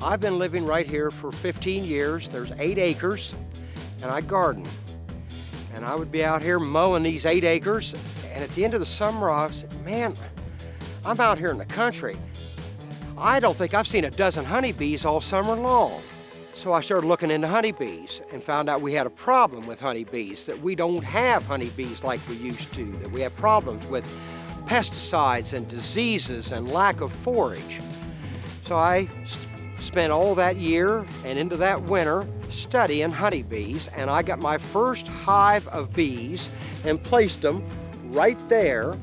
I've been living right here for 15 years. There's 8 acres, and I garden. And I would be out here mowing these 8 acres, and at the end of the summer, I said, man, I'm out here in the country. I don't think I've seen a dozen honeybees all summer long. So I started looking into honeybees and found out we had a problem with honeybees, that we don't have honeybees like we used to, that we have problems with pesticides and diseases and lack of forage. So I spent all that year and into that winter studying honeybees, and I got my first hive of bees and placed them right there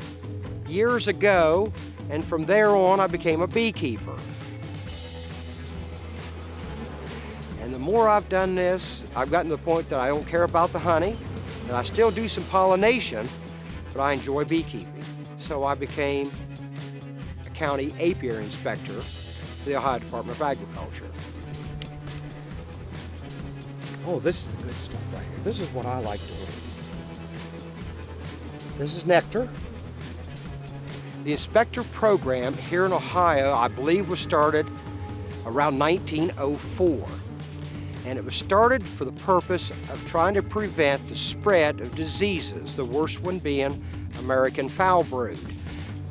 years ago, and from there on I became a beekeeper. And the more I've done this, I've gotten to the point that I don't care about the honey, and I still do some pollination, but I enjoy beekeeping. So I became a county apiary inspector for the Ohio Department of Agriculture. Oh, this is the good stuff right here. This is what I like to read. This is nectar. The inspector program here in Ohio, I believe, was started around 1904. And it was started for the purpose of trying to prevent the spread of diseases, the worst one being American foul brood.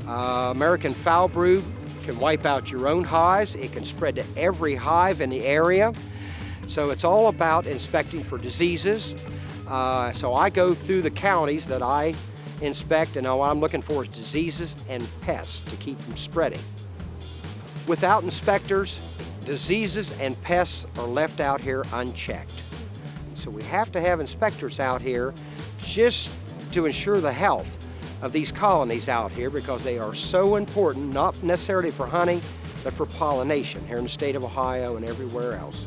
American foul brood can wipe out your own hives. It can spread to every hive in the area. So it's all about inspecting for diseases. So I go through the counties that I inspect, and all I'm looking for is diseases and pests to keep from spreading. Without inspectors, diseases and pests are left out here unchecked. So we have to have inspectors out here just to ensure the health of these colonies out here, because they are so important, not necessarily for honey, but for pollination here in the state of Ohio and everywhere else.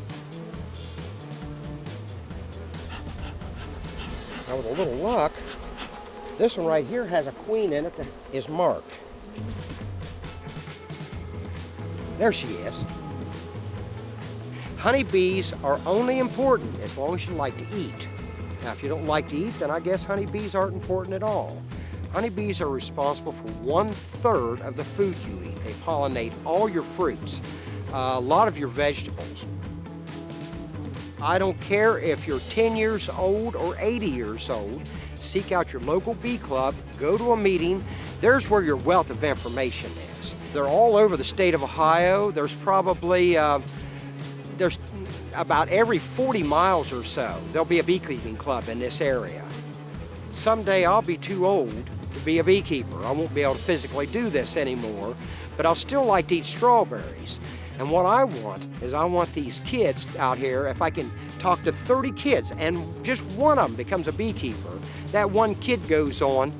Now with a little luck, this one right here has a queen in it that is marked. There she is. Honeybees are only important as long as you like to eat. Now, if you don't like to eat, then I guess honeybees aren't important at all. Honeybees are responsible for 1/3 of the food you eat. They pollinate all your fruits, a lot of your vegetables. I don't care if you're 10 years old or 80 years old, seek out your local bee club, go to a meeting. There's where your wealth of information is. They're all over the state of Ohio. There's probably there's about every 40 miles or so, there'll be a beekeeping club in this area. Someday I'll be too old to be a beekeeper. I won't be able to physically do this anymore, but I'll still like to eat strawberries. And what I want is I want these kids out here, if I can talk to 30 kids and just one of them becomes a beekeeper, that one kid goes on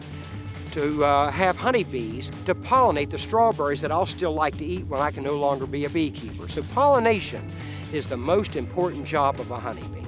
to have honeybees to pollinate the strawberries that I'll still like to eat when I can no longer be a beekeeper. So pollination is the most important job of a honeybee.